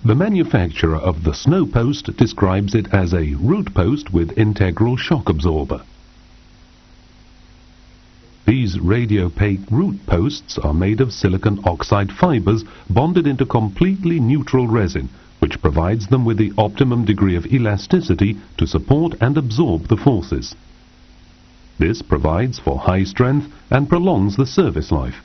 The manufacturer of the snow post describes it as a root post with integral shock absorber. These radiopaque root posts are made of silicon oxide fibers bonded into completely neutral resin, which provides them with the optimum degree of elasticity to support and absorb the forces. This provides for high strength and prolongs the service life.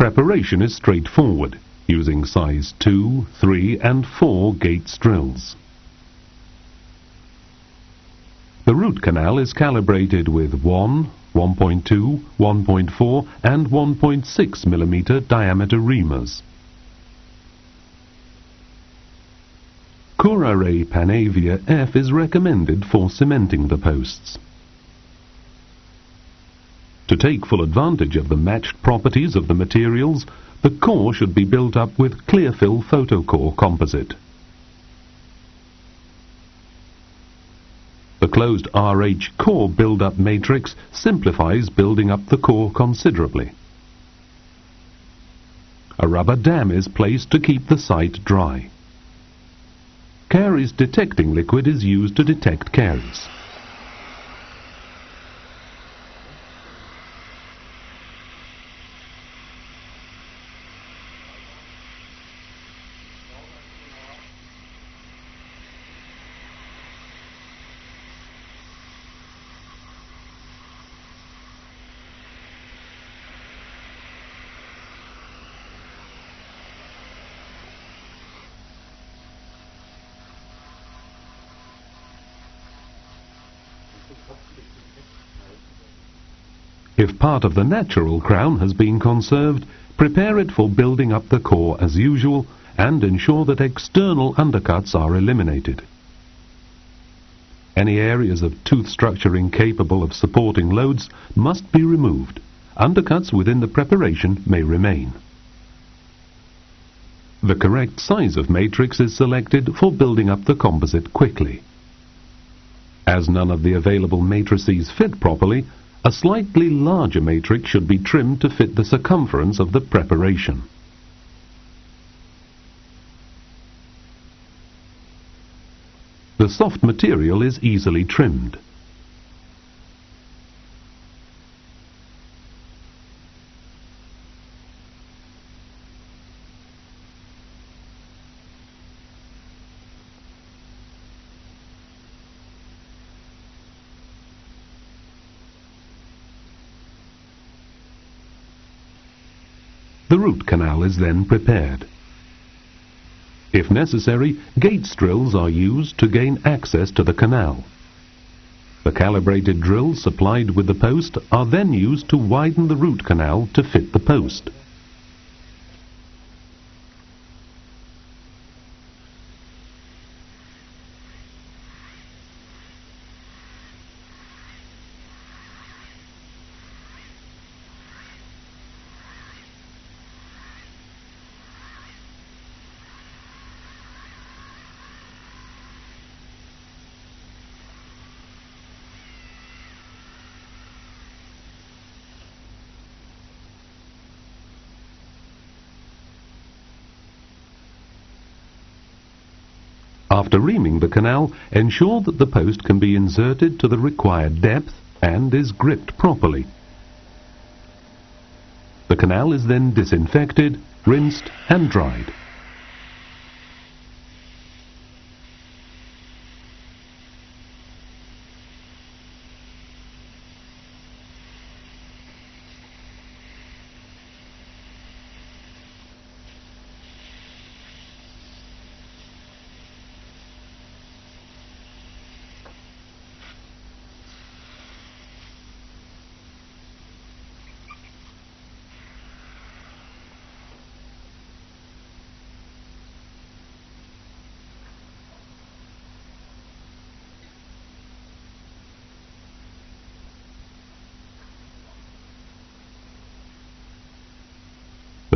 Preparation is straightforward, using size 2, 3 and 4 Gates drills. The root canal is calibrated with 1, 1.2, 1.4 and 1.6 mm diameter reamers. Curare Panavia F is recommended for cementing the posts. To take full advantage of the matched properties of the materials, the core should be built up with clear-fill photocore composite. The closed RH core build-up matrix simplifies building up the core considerably. A rubber dam is placed to keep the site dry. Caries detecting liquid is used to detect caries. If part of the natural crown has been conserved, prepare it for building up the core as usual and ensure that external undercuts are eliminated. Any areas of tooth structure incapable of supporting loads must be removed. Undercuts within the preparation may remain. The correct size of matrix is selected for building up the composite quickly. As none of the available matrices fit properly, a slightly larger matrix should be trimmed to fit the circumference of the preparation. The soft material is easily trimmed. The root canal is then prepared. If necessary, Gates drills are used to gain access to the canal. The calibrated drills supplied with the post are then used to widen the root canal to fit the post. After reaming the canal, ensure that the post can be inserted to the required depth and is gripped properly. The canal is then disinfected, rinsed and dried.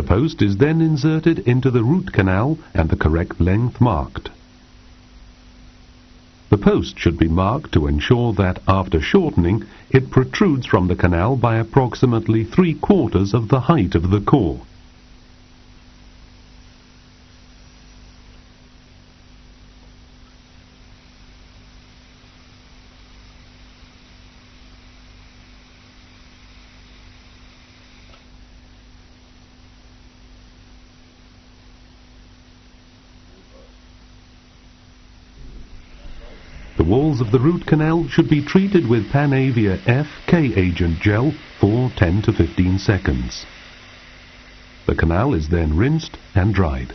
post is then inserted into the root canal and the correct length marked. The post should be marked to ensure that after shortening it protrudes from the canal by approximately 3/4 of the height of the core. The walls of the root canal should be treated with Panavia F K-agent gel for 10 to 15 seconds. The canal is then rinsed and dried.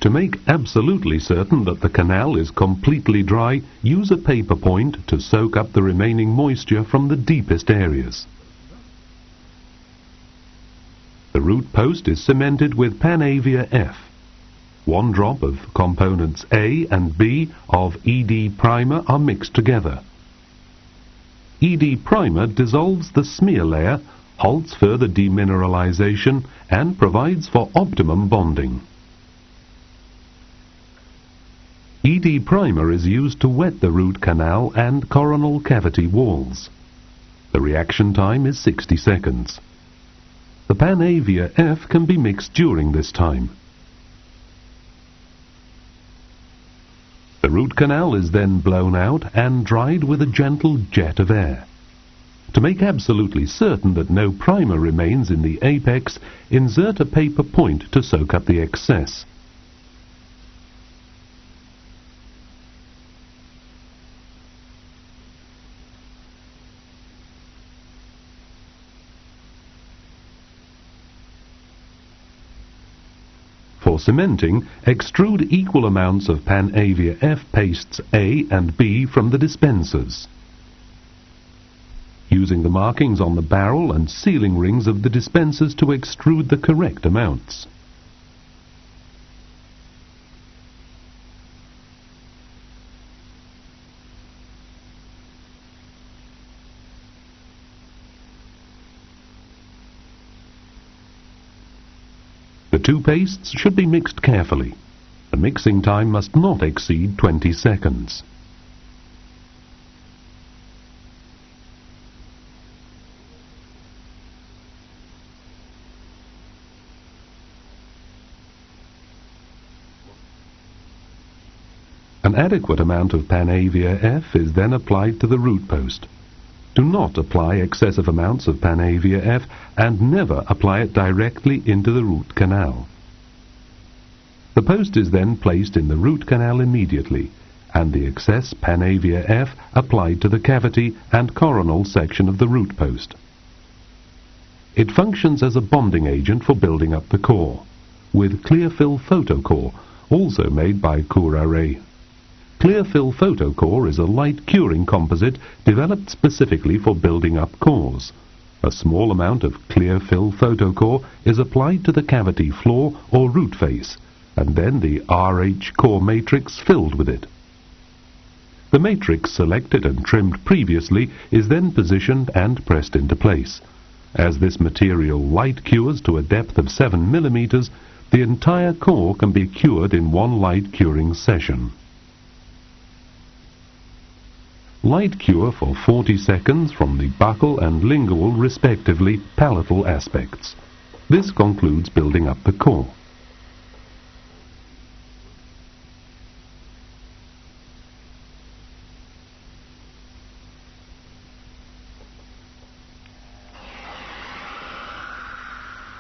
To make absolutely certain that the canal is completely dry, use a paper point to soak up the remaining moisture from the deepest areas. The root post is cemented with Panavia F. 1 drop of components A and B of ED primer are mixed together. ED primer dissolves the smear layer, halts further demineralization, and provides for optimum bonding. ED primer is used to wet the root canal and coronal cavity walls. The reaction time is 60 seconds. The Panavia F can be mixed during this time. The root canal is then blown out and dried with a gentle jet of air. To make absolutely certain that no primer remains in the apex, insert a paper point to soak up the excess. For cementing, extrude equal amounts of Panavia F pastes A and B from the dispensers. Using the markings on the barrel and sealing rings of the dispensers to extrude the correct amounts. The two pastes should be mixed carefully. The mixing time must not exceed 20 seconds. An adequate amount of Panavia F is then applied to the root post. Do not apply excessive amounts of Panavia F and never apply it directly into the root canal. The post is then placed in the root canal immediately and the excess Panavia F applied to the cavity and coronal section of the root post. It functions as a bonding agent for building up the core, with Clearfill Photocore, also made by Cura-Ray. Clearfill Photocore is a light curing composite developed specifically for building up cores. A small amount of Clearfill Photocore is applied to the cavity floor or root face, and then the RH core matrix filled with it. The matrix selected and trimmed previously is then positioned and pressed into place. As this material light cures to a depth of 7 mm, the entire core can be cured in one light curing session. Light cure for 40 seconds from the buccal and lingual, respectively, palatal aspects. This concludes building up the core.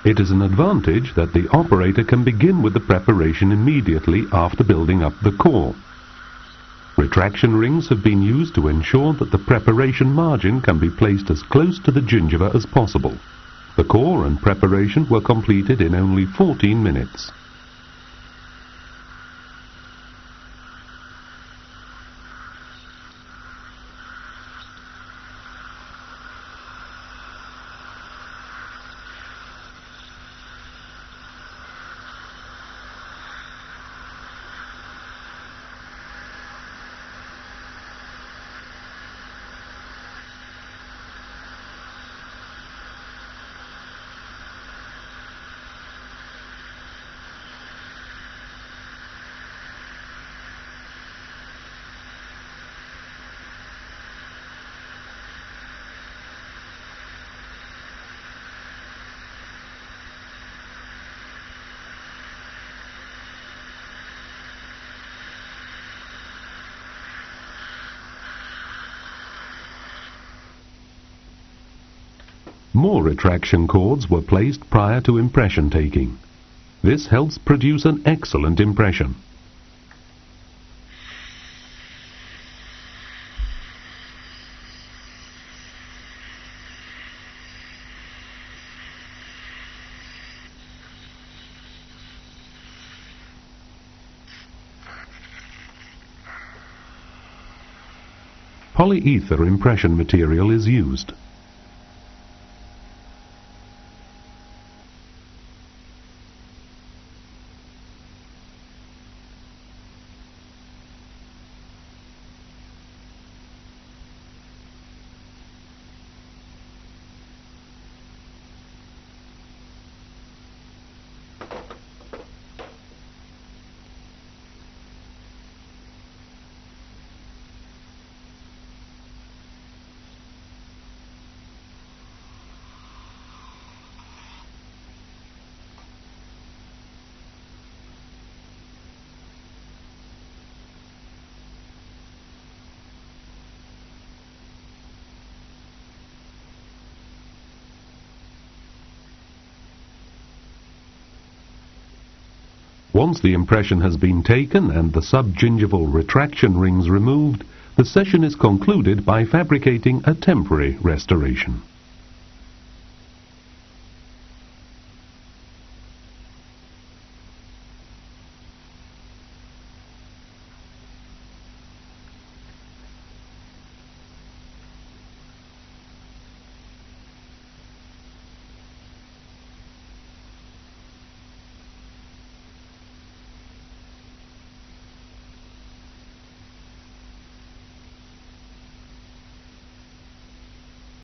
It is an advantage that the operator can begin with the preparation immediately after building up the core. Retraction rings have been used to ensure that the preparation margin can be placed as close to the gingiva as possible. The core and preparation were completed in only 14 minutes. More retraction cords were placed prior to impression taking. This helps produce an excellent impression. Polyether impression material is used. Once the impression has been taken and the subgingival retraction rings removed, the session is concluded by fabricating a temporary restoration.